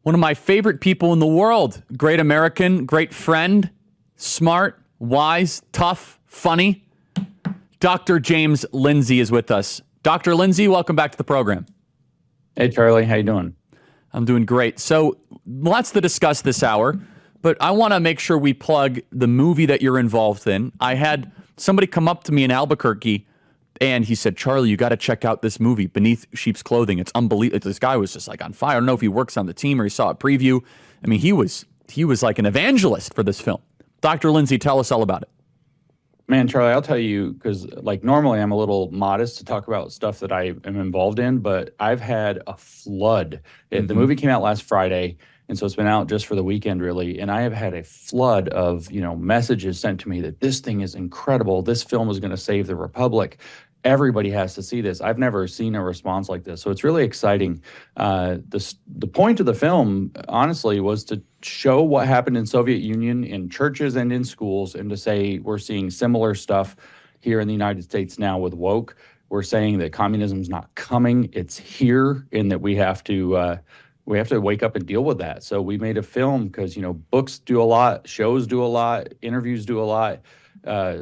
One of my favorite people in the world. Great American, great friend, smart, wise, tough, funny. Dr. James Lindsay is with us. Dr. Lindsay, welcome back to the program. Hey, Charlie. How you doing? I'm doing great. So lots to discuss this hour, but I want to make sure we plug the movie that you're involved in. I had somebody come up to me in Albuquerque, and he said, Charlie, you got to check out this movie, Beneath Sheep's Clothing. It's unbelievable. This guy was just like on fire. I don't know if he works on the team or he saw a preview. I mean, he was like an evangelist for this film. Dr. Lindsay, tell us all about it. Man, Charlie, I'll tell you, because like normally I'm a little modest to talk about stuff that I am involved in, but I've had a flood. The movie came out last Friday, and so it's been out just for the weekend, really. And I have had a flood of, messages sent to me that this thing is incredible. This film is going to save the Republic. Everybody has to see this. I've never seen a response like this. So it's really exciting. The point of the film, honestly, was to show what happened in Soviet Union in churches and in schools, and to say we're seeing similar stuff here in the United States now with woke. We're saying that communism's not coming, it's here, and that we have to wake up and deal with that. So we made a film because, books do a lot, shows do a lot, interviews do a lot.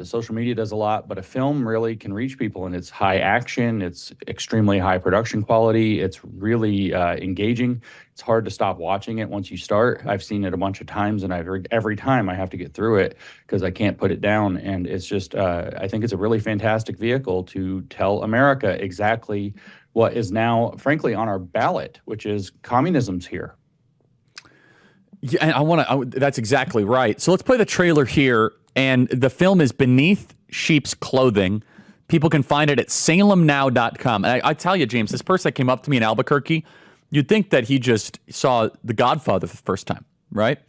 Social media does a lot, but a film really can reach people, and it's high action, it's extremely high production quality, it's really engaging. It's hard to stop watching it once you start. I've seen it a bunch of times, and every time I have to get through it because I can't put it down. And it's just, I think it's a really fantastic vehicle to tell America exactly what is now, frankly, on our ballot, which is communism's here. Yeah, that's exactly right. So let's play the trailer here. And the film is Beneath Sheep's Clothing. People can find it at salemnow.com. And I tell you, James, this person that came up to me in Albuquerque, you'd think that he just saw The Godfather for the first time, right?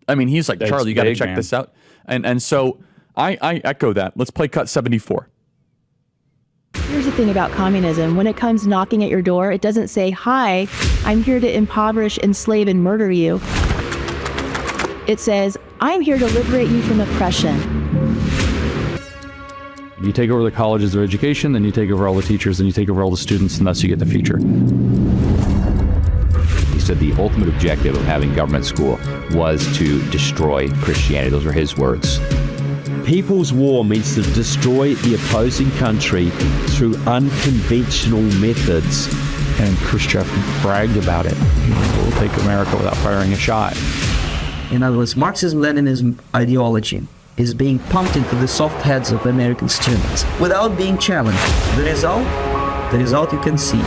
I mean, he's like, That's Charlie, you got to check man. this out. And so I echo that. Let's play cut 74. Here's the thing about communism. When it comes knocking at your door, it doesn't say, hi, I'm here to impoverish, enslave, and murder you. It says, I'm here to liberate you from oppression. You take over the colleges, their education, then you take over all the teachers, then you take over all the students, and thus you get the future. He said the ultimate objective of having government school was to destroy Christianity. Those were his words. People's war means to destroy the opposing country through unconventional methods. And Khrushchev bragged about it. We'll take America without firing a shot. In other words, Marxism-Leninism ideology is being pumped into the soft heads of American students without being challenged. The result you can see.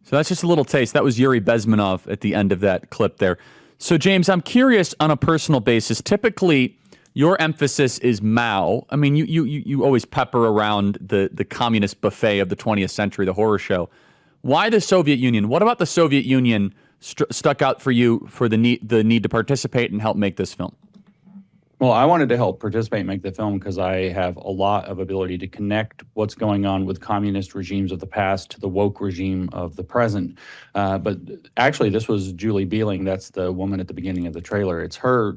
So that's just a little taste. That was Yuri Bezmenov at the end of that clip there. So, James, I'm curious on a personal basis. Typically, your emphasis is Mao. I mean, you always pepper around the communist buffet of the 20th century, the horror show. Why the Soviet Union? What about the Soviet Union stuck out for you for the need to participate and help make this film? Well, I wanted to help participate and make the film because I have a lot of ability to connect what's going on with communist regimes of the past to the woke regime of the present. But actually, this was Julie Beeling. That's the woman at the beginning of the trailer. It's her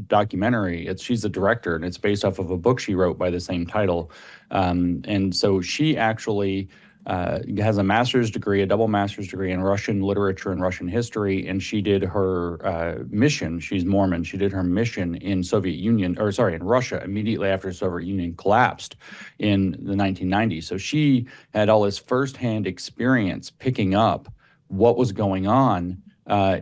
documentary. She's the director, and it's based off of a book she wrote by the same title. And so she actually has a master's degree, a double master's degree in Russian literature and Russian history, and she did her mission. She's Mormon. She did her mission in in Russia immediately after the Soviet Union collapsed in the 1990s. So she had all this firsthand experience picking up what was going on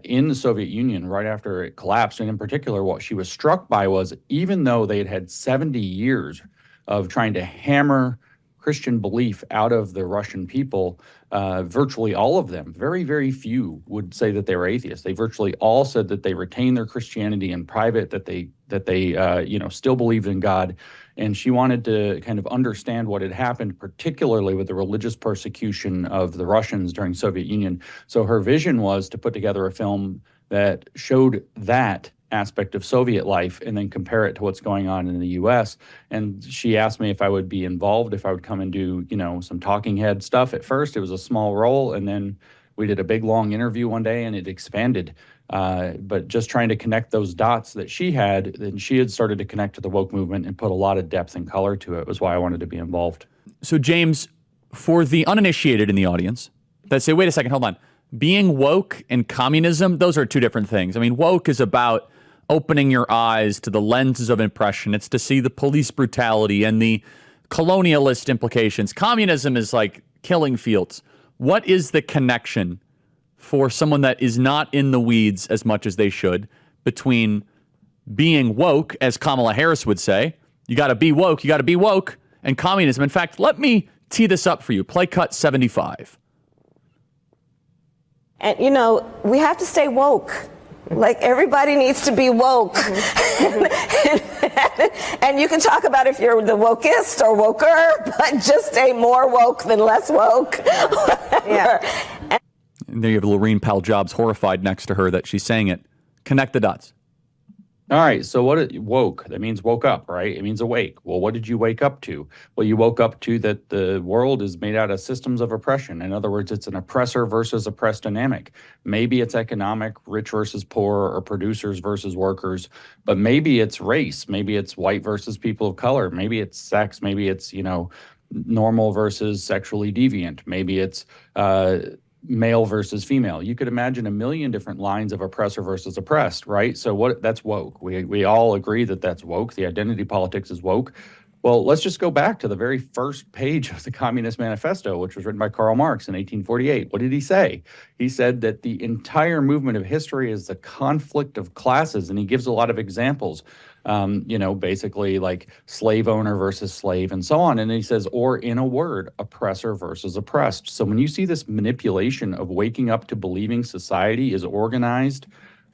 in the Soviet Union right after it collapsed. And in particular, what she was struck by was even though they had 70 years of trying to hammer Christian belief out of the Russian people, virtually all of them, very, very few would say that they were atheists. They virtually all said that they retained their Christianity in private, that they still believed in God. And she wanted to kind of understand what had happened, particularly with the religious persecution of the Russians during Soviet Union. So her vision was to put together a film that showed that aspect of Soviet life and then compare it to what's going on in the U.S. And she asked me if I would be involved, if I would come and do, some talking head stuff. At first, it was a small role, and then we did a big, long interview one day, and it expanded. But just trying to connect those dots that she had, then she had started to connect to the woke movement and put a lot of depth and color to it, was why I wanted to be involved. So, James, for the uninitiated in the audience that say, wait a second, hold on. being woke and communism, those are two different things. I mean, woke is about opening your eyes to the lenses of oppression. It's to see the police brutality and the colonialist implications. Communism is like killing fields. What is the connection for someone that is not in the weeds as much as they should between being woke, as Kamala Harris would say, you got to be woke, and communism? In fact, let me tee this up for you. Play cut 75. And, you know, we have to stay woke. Like, everybody needs to be woke. And you can talk about if you're the wokest or woker, but just stay more woke than less woke. Yeah. And there you have Lorene Powell Jobs horrified next to her that she's saying it. Connect the dots. All right, so woke, that means woke up, right? It means awake. Well, what did you wake up to? Well, you woke up to that the world is made out of systems of oppression. In other words, it's an oppressor versus oppressed dynamic. Maybe it's economic, rich versus poor, or producers versus workers, but maybe it's race. Maybe it's white versus people of color. Maybe it's sex. Maybe it's, normal versus sexually deviant. Maybe it's male versus female. You could imagine a million different lines of oppressor versus oppressed, right? So that's woke. We all agree that that's woke. The identity politics is woke. Well, let's just go back to the very first page of the Communist Manifesto, which was written by Karl Marx in 1848. What did he say? He said that the entire movement of history is the conflict of classes, and he gives a lot of examples. Basically like slave owner versus slave and so on. And he says, or in a word, oppressor versus oppressed. So when you see this manipulation of waking up to believing society is organized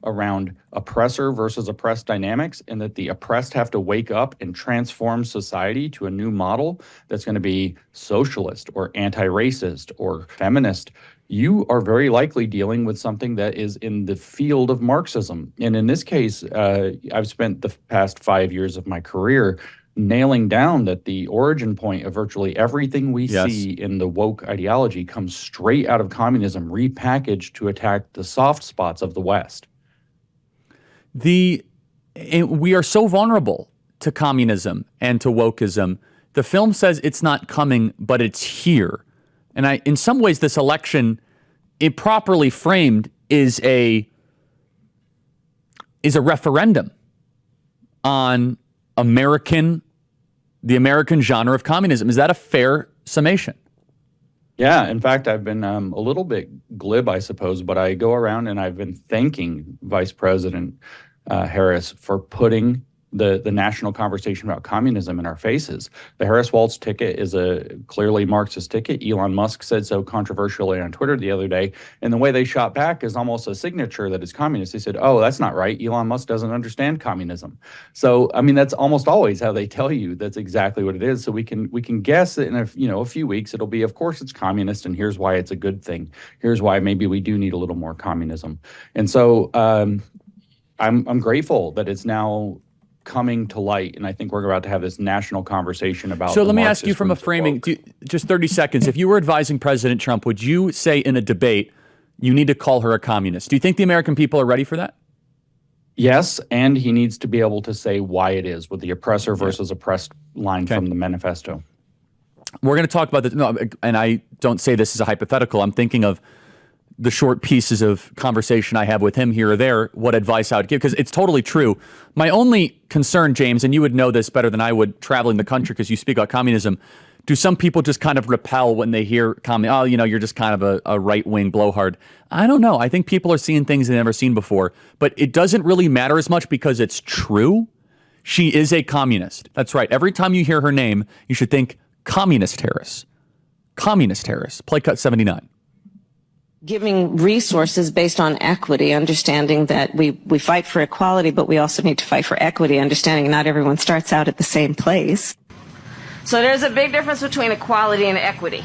around oppressor versus oppressed dynamics, and that the oppressed have to wake up and transform society to a new model that's going to be socialist or anti-racist or feminist, you are very likely dealing with something that is in the field of Marxism. And in this case, I've spent the past 5 years of my career nailing down that the origin point of virtually everything we see in the woke ideology comes straight out of communism, repackaged to attack the soft spots of the West. We are so vulnerable to communism and to wokeism. The film says it's not coming, but it's here. And in some ways, this election, improperly framed, is a referendum on the American genre of communism. Is that a fair summation? Yeah, in fact, I've been a little bit glib, I suppose, but I go around and I've been thanking Vice President Harris for putting the national conversation about communism in our faces. The Harris-Walz ticket is a clearly Marxist ticket. Elon Musk said so controversially on Twitter the other day, and the way they shot back is almost a signature that it's communist. They said, oh, that's not right. Elon Musk doesn't understand communism. So, I mean, that's almost always how they tell you that's exactly what it is. So we can guess that in a few weeks it'll be, of course, it's communist, and here's why it's a good thing. Here's why maybe we do need a little more communism. And so I'm grateful that it's now coming to light, and I think we're about to have this national conversation about. So let me ask you from a framing, just 30 seconds. If you were advising President Trump, would you say in a debate, you need to call her a communist? Do you think the American people are ready for that? Yes, and he needs to be able to say why it is with the oppressor versus oppressed line from the manifesto. We're going to talk about this, and I don't say this as a hypothetical. I'm thinking of the short pieces of conversation I have with him here or there, what advice I would give, because it's totally true. My only concern, James, and you would know this better than I would traveling the country because you speak about communism, do some people just kind of repel when they hear you're just kind of a right-wing blowhard? I don't know. I think people are seeing things they've never seen before, but it doesn't really matter as much because it's true. She is a communist. That's right. Every time you hear her name, you should think Communist Harris. Communist Harris. Play cut 79. Giving resources based on equity, understanding that we fight for equality, but we also need to fight for equity, understanding not everyone starts out at the same place. So there's a big difference between equality and equity.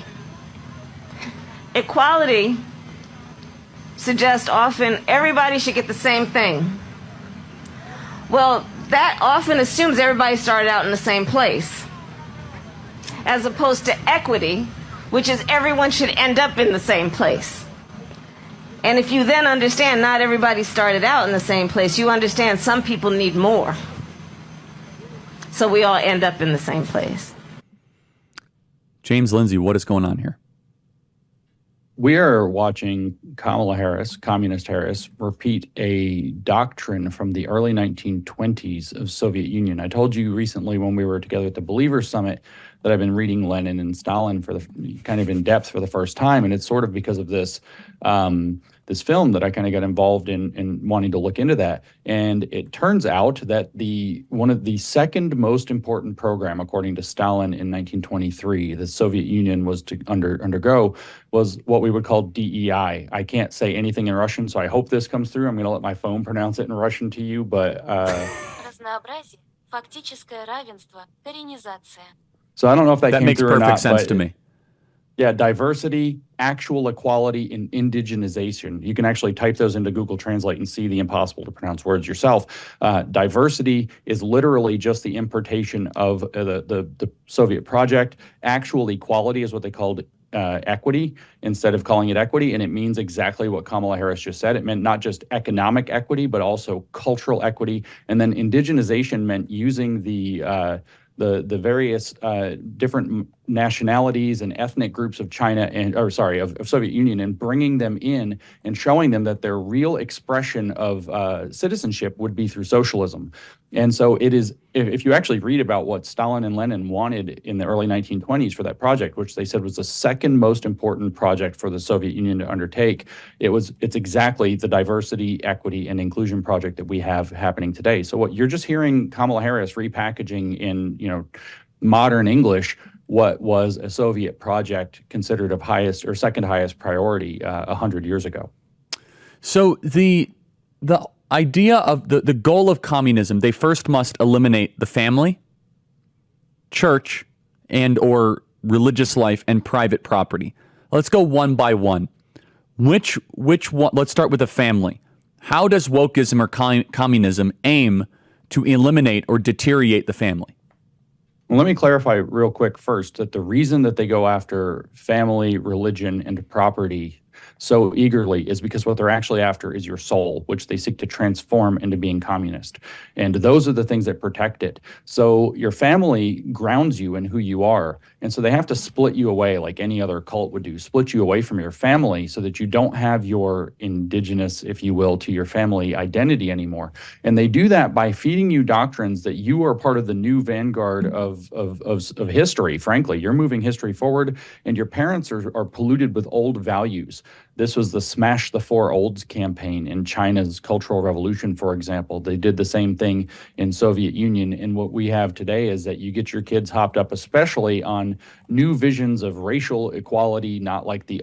Equality suggests often everybody should get the same thing. Well, that often assumes everybody started out in the same place, as opposed to equity, which is everyone should end up in the same place. And if you then understand not everybody started out in the same place, you understand some people need more. So we all end up in the same place. James Lindsay, what is going on here? we are watching Kamala Harris, Communist Harris, repeat a doctrine from the early 1920s of Soviet Union. I told you recently when we were together at the Believers Summit that I've been reading Lenin and Stalin for the kind of in depth for the first time, and it's sort of because of this this film that I kind of got involved in wanting to look into that. And it turns out that one of the second most important program, according to Stalin in 1923, the Soviet Union was to undergo, was what we would call DEI. I can't say anything in Russian, so I hope this comes through. I'm going to let my phone pronounce it in Russian to you, but so I don't know if that came makes through or perfect not, sense but to me. Yeah, diversity, actual equality, and indigenization. You can actually type those into Google Translate and see the impossible to pronounce words yourself. Diversity is literally just the importation of the Soviet project. Actual equality is what they called equity instead of calling it equity, and it means exactly what Kamala Harris just said. It meant not just economic equity, but also cultural equity. And then indigenization meant using the various different nationalities and ethnic groups of China of Soviet Union, and bringing them in and showing them that their real expression of citizenship would be through socialism. And so it is, if you actually read about what Stalin and Lenin wanted in the early 1920s for that project, which they said was the second most important project for the Soviet Union to undertake, it's exactly the diversity, equity, and inclusion project that we have happening today. So what you're just hearing Kamala Harris repackaging in, modern English, what was a Soviet project considered of highest or second highest priority 100 years ago. So the idea of the goal of communism, they first must eliminate the family, church, and or religious life and private property. Let's go one by one. Which one? Let's start with the family. How does wokeism or communism aim to eliminate or deteriorate the family? Well, let me clarify real quick first that the reason that they go after family, religion, and property so eagerly is because what they're actually after is your soul, which they seek to transform into being communist. And those are the things that protect it. So your family grounds you in who you are. And so they have to split you away like any other cult would do, split you away from your family so that you don't have your indigenous, if you will, to your family identity anymore. And they do that by feeding you doctrines that you are part of the new vanguard of history. Frankly, you're moving history forward, and your parents are polluted with old values. This was the Smash the Four Olds campaign in China's Cultural Revolution, for example. They did the same thing in Soviet Union. And what we have today is that you get your kids hopped up, especially on new visions of racial equality, not like the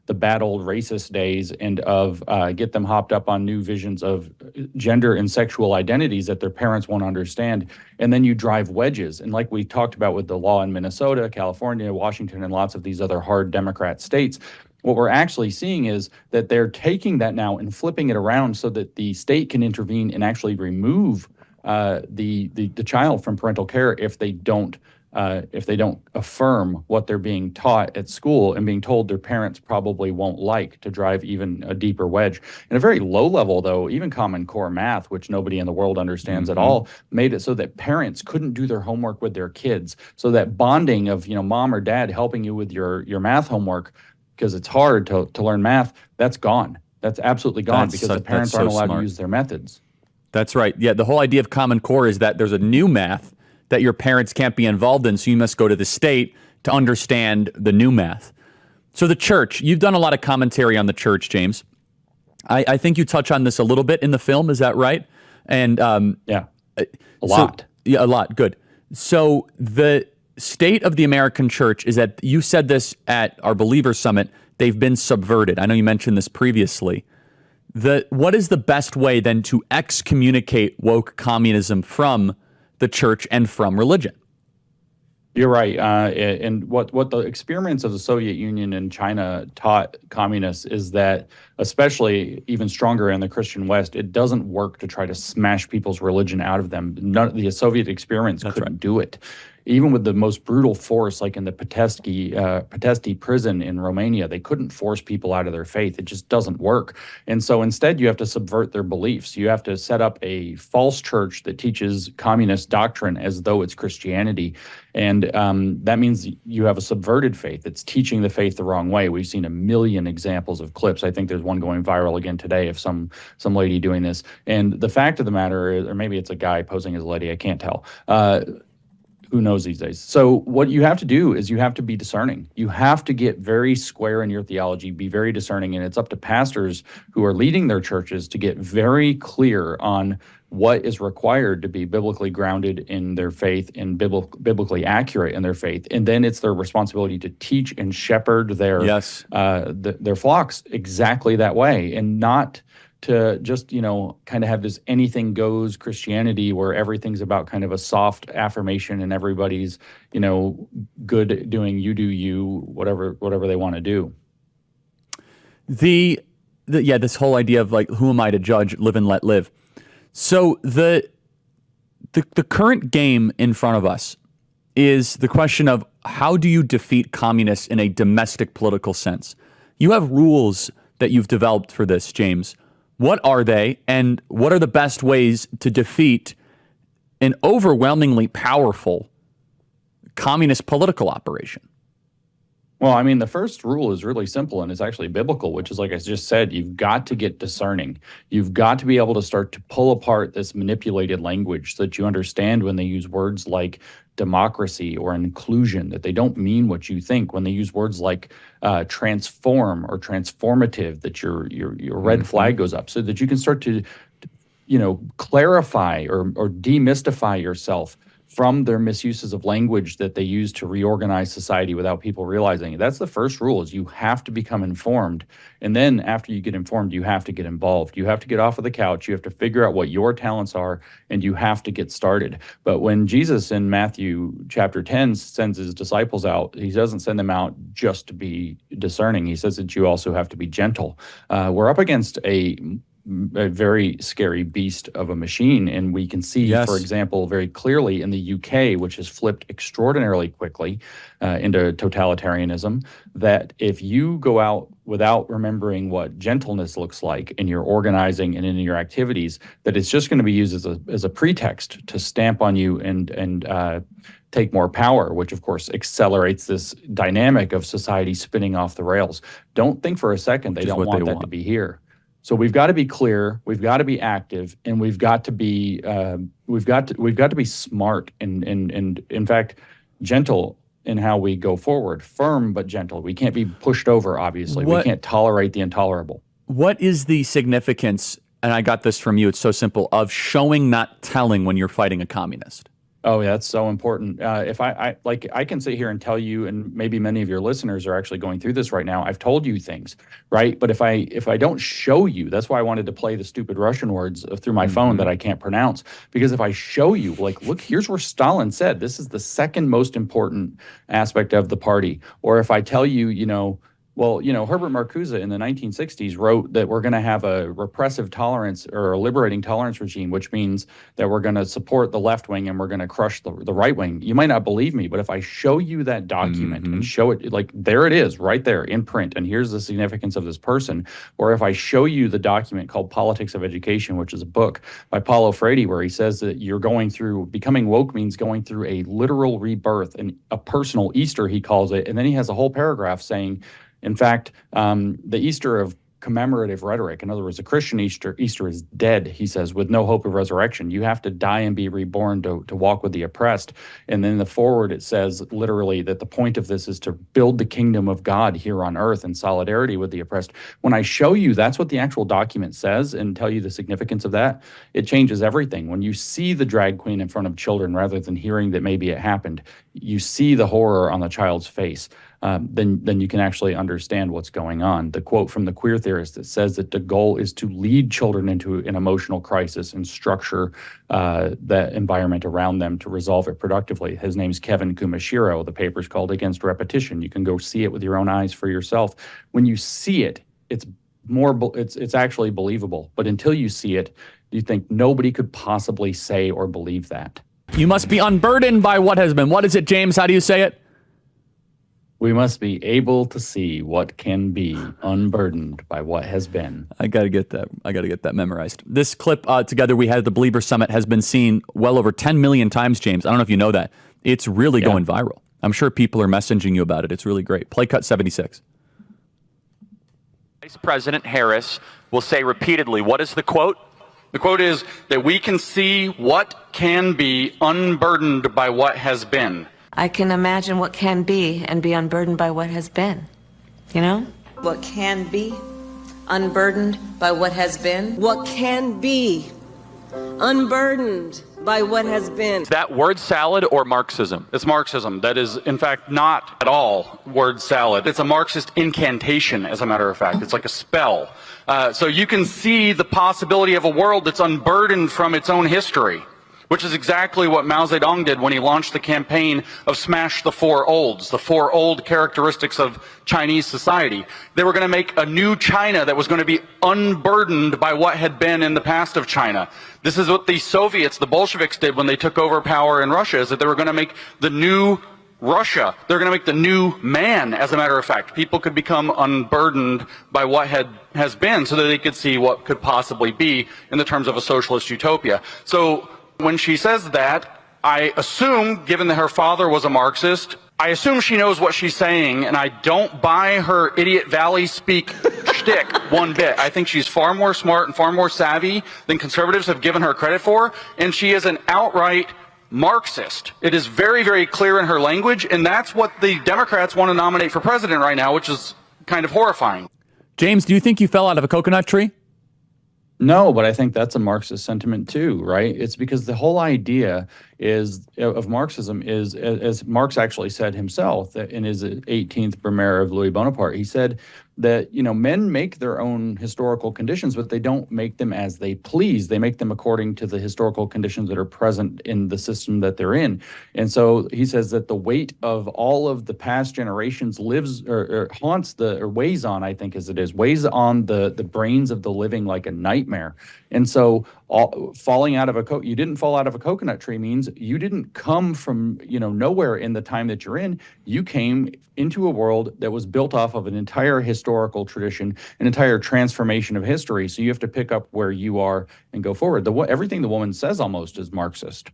bad old racist days, and of get them hopped up on new visions of gender and sexual identities that their parents won't understand. And then you drive wedges. And like we talked about with the law in Minnesota, California, Washington, and lots of these other hard Democrat states, what we're actually seeing is that they're taking that now and flipping it around so that the state can intervene and actually remove the child from parental care if they don't affirm what they're being taught at school and being told their parents probably won't like, to drive even a deeper wedge. And a very low level, though, even Common Core math, which nobody in the world understands at all, made it so that parents couldn't do their homework with their kids. So that bonding of, mom or dad helping you with your math homework, because it's hard to learn math, that's gone. That's absolutely gone because the parents aren't allowed to use their methods. That's right. Yeah, the whole idea of Common Core is that there's a new math that your parents can't be involved in, so you must go to the state to understand the new math. So the church, you've done a lot of commentary on the church, James. I think you touch on this a little bit in the film, is that right? And yeah, a lot. Yeah, a lot. Good. So the state of the American church is that, you said this at our Believer Summit, they've been subverted. I know you mentioned this previously. What is the best way then to excommunicate woke communism from the church and from religion? You're right. And what the experiments of the Soviet Union and China taught communists is that especially even stronger in the Christian West, it doesn't work to try to smash people's religion out of them. The Soviet experiments couldn't do it. Even with the most brutal force, like in the Pitești prison in Romania, they couldn't force people out of their faith. It just doesn't work. And so instead, you have to subvert their beliefs. You have to set up a false church that teaches communist doctrine as though it's Christianity. And that means you have a subverted faith. It's teaching the faith the wrong way. We've seen a million examples of clips. I think there's one going viral again today of some lady doing this. And the fact of the matter is, or maybe it's a guy posing as a lady, I can't tell. Who knows these days? So what you have to do is you have to be discerning. You have to get very square in your theology, be very discerning, and it's up to pastors who are leading their churches to get very clear on what is required to be biblically grounded in their faith and biblically accurate in their faith. And then it's their responsibility to teach and shepherd their flocks exactly that way, and not to just, kind of have this anything goes Christianity where everything's about kind of a soft affirmation and everybody's, good doing you do you, whatever they want to do. This whole idea of like, who am I to judge, live and let live. So the current game in front of us is the question of how do you defeat communists in a domestic political sense? You have rules that you've developed for this, James. What are they, and what are the best ways to defeat an overwhelmingly powerful communist political operation? Well, I mean, the first rule is really simple, and it's actually biblical, which is, like I just said, you've got to get discerning. You've got to be able to start to pull apart this manipulated language so that you understand when they use words like democracy or inclusion, that they don't mean what you think. When they use words like transform or transformative, that your red flag goes up, so that you can start to clarify or demystify yourself from their misuses of language that they use to reorganize society without people realizing it. That's the first rule, is you have to become informed. And then after you get informed, you have to get involved. You have to get off of the couch. You have to figure out what your talents are, and you have to get started. But when Jesus in Matthew chapter 10 sends his disciples out, he doesn't send them out just to be discerning. He says that you also have to be gentle. We're up against a very scary beast of a machine. And we can see, for example, very clearly in the UK, which has flipped extraordinarily quickly into totalitarianism, that if you go out without remembering what gentleness looks like in your organizing and in your activities, that it's just going to be used as a pretext to stamp on you and take more power, which of course accelerates this dynamic of society spinning off the rails. Don't think for a second they don't want that to be here. So we've got to be clear, we've got to be active, and we've got to be smart and in fact gentle in how we go forward. Firm but gentle. We can't be pushed over, obviously. We can't tolerate the intolerable. What is the significance, and I got this from you, it's so simple, of showing, not telling when you're fighting a communist? Oh, yeah, that's so important. If I can sit here and tell you, and maybe many of your listeners are actually going through this right now. I've told you things, right? But if I don't show you, that's why I wanted to play the stupid Russian words through my phone that I can't pronounce. Because if I show you, like, look, here's where Stalin said, this is the second most important aspect of the party. Or if I tell you, Herbert Marcuse in the 1960s wrote that we're going to have a repressive tolerance or a liberating tolerance regime, which means that we're going to support the left wing and we're going to crush the right wing. You might not believe me, but if I show you that document and show it, like, there it is right there in print, and here's the significance of this person. Or if I show you the document called Politics of Education, which is a book by Paulo Freire, where he says that becoming woke means going through a literal rebirth and a personal Easter, he calls it. And then he has a whole paragraph saying, in fact, the Easter of commemorative rhetoric, in other words, the Christian Easter is dead, he says, with no hope of resurrection. You have to die and be reborn to walk with the oppressed. And then in the forward, it says literally that the point of this is to build the kingdom of God here on earth in solidarity with the oppressed. When I show you that's what the actual document says and tell you the significance of that, it changes everything. When you see the drag queen in front of children rather than hearing that maybe it happened, you see the horror on the child's face. Then you can actually understand what's going on. The quote from the queer theorist that says that the goal is to lead children into an emotional crisis and structure that environment around them to resolve it productively. His name's Kevin Kumashiro. The paper's called Against Repetition. You can go see it with your own eyes for yourself. When you see it, it's it's actually believable. But until you see it, you think nobody could possibly say or believe that. You must be unburdened by what has been. What is it, James? How do you say it? We must be able to see what can be, unburdened by what has been. I got to get that memorized. This clip together we had at the Believer Summit has been seen well over 10 million times, James. I don't know if you know that. It's really going viral. I'm sure people are messaging you about it. It's really great. Play cut 76. Vice President Harris will say repeatedly, what is the quote? The quote is that we can see what can be unburdened by what has been. I can imagine what can be and be unburdened by what has been. You know? What can be unburdened by what has been. What can be unburdened by what has been. Is that word salad or Marxism? It's Marxism. That is, in fact, not at all word salad. It's a Marxist incantation, as a matter of fact. It's like a spell. So you can see the possibility of a world that's unburdened from its own history, which is exactly what Mao Zedong did when he launched the campaign of Smash the Four Olds, the four old characteristics of Chinese society. They were going to make a new China that was going to be unburdened by what had been in the past of China. This is what the Soviets, the Bolsheviks, did when they took over power in Russia, is that they were going to make the new Russia. They're going to make the new man, as a matter of fact. People could become unburdened by what has been so that they could see what could possibly be in the terms of a socialist utopia. So when she says that, I assume, given that her father was a Marxist, I assume she knows what she's saying, and I don't buy her idiot valley speak shtick one bit. I think she's far more smart and far more savvy than conservatives have given her credit for, and she is an outright Marxist. It is very, very clear in her language, and that's what the Democrats want to nominate for president right now, which is kind of horrifying. James, do you think you fell out of a coconut tree? No, but I think that's a Marxist sentiment too, right? It's because the whole idea of Marxism is, as Marx actually said himself in his 18th Brumaire of Louis Bonaparte, he said that, men make their own historical conditions, but they don't make them as they please. They make them according to the historical conditions that are present in the system that they're in. And so he says that the weight of all of the past generations lives or haunts or weighs on, I think as it is, weighs on the brains of the living like a nightmare. And so falling out of you didn't fall out of a coconut tree means you didn't come from, nowhere in the time that you're in. You came into a world that was built off of an entire historical tradition, an entire transformation of history. So you have to pick up where you are and go forward. Everything the woman says almost is Marxist.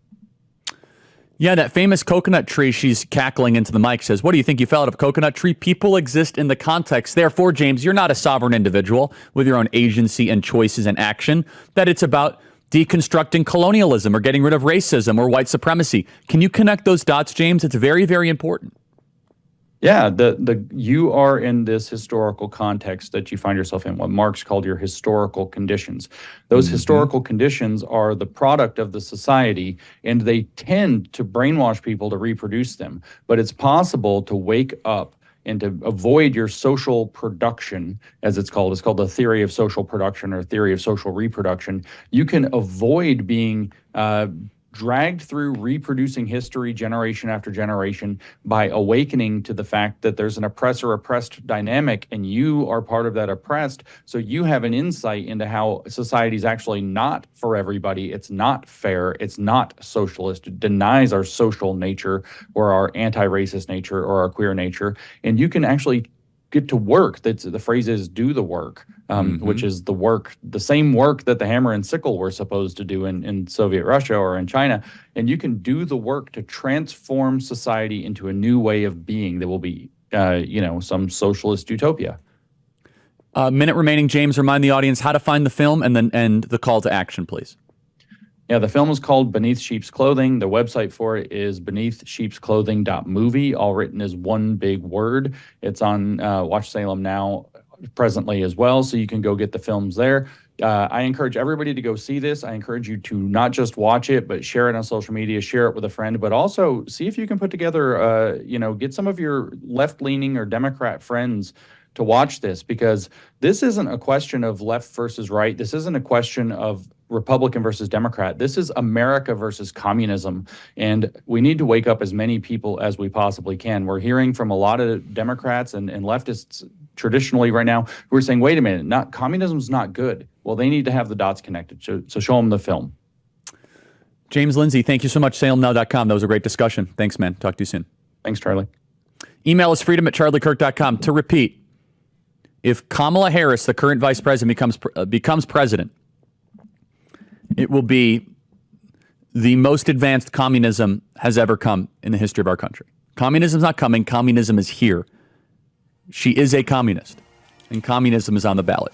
Yeah, that famous coconut tree, she's cackling into the mic, says, what do you think, you fell out of a coconut tree? People exist in the context. Therefore, James, you're not a sovereign individual with your own agency and choices and action, that it's about deconstructing colonialism or getting rid of racism or white supremacy. Can you connect those dots, James? It's very, very important. Yeah, you are in this historical context that you find yourself in, what Marx called your historical conditions. Those historical conditions are the product of the society, and they tend to brainwash people to reproduce them. But it's possible to wake up and to avoid your social production, as it's called. It's called the theory of social production or theory of social reproduction. You can avoid being dragged through reproducing history generation after generation by awakening to the fact that there's an oppressor-oppressed dynamic and you are part of that oppressed. So you have an insight into how society is actually not for everybody. It's not fair. It's not socialist. It denies our social nature or our anti-racist nature or our queer nature. And you can actually get to work. The phrase is do the work, which is the same work that the hammer and sickle were supposed to do in Soviet Russia or in China. And you can do the work to transform society into a new way of being that will be, some socialist utopia. Minute remaining, James, remind the audience how to find the film and the call to action, please. Yeah, the film is called Beneath Sheep's Clothing. The website for it is beneathsheepsclothing.movie, all written as one big word. It's on Watch Salem now presently as well, so you can go get the films there. I encourage everybody to go see this. I encourage you to not just watch it, but share it on social media, share it with a friend, but also see if you can put together, get some of your left-leaning or Democrat friends to watch this, because this isn't a question of left versus right. This isn't a question of Republican versus Democrat. This is America versus communism. And we need to wake up as many people as we possibly can. We're hearing from a lot of Democrats and leftists traditionally right now who are saying, wait a minute, communism's not good. Well, they need to have the dots connected. So show them the film. James Lindsay, thank you so much. SalemNow.com. That was a great discussion. Thanks, man. Talk to you soon. Thanks, Charlie. Email is freedom@charliekirk.com. To repeat, if Kamala Harris, the current vice president, becomes president, it will be the most advanced communism has ever come in the history of our country. Communism's not coming. Communism is here. She is a communist, and communism is on the ballot.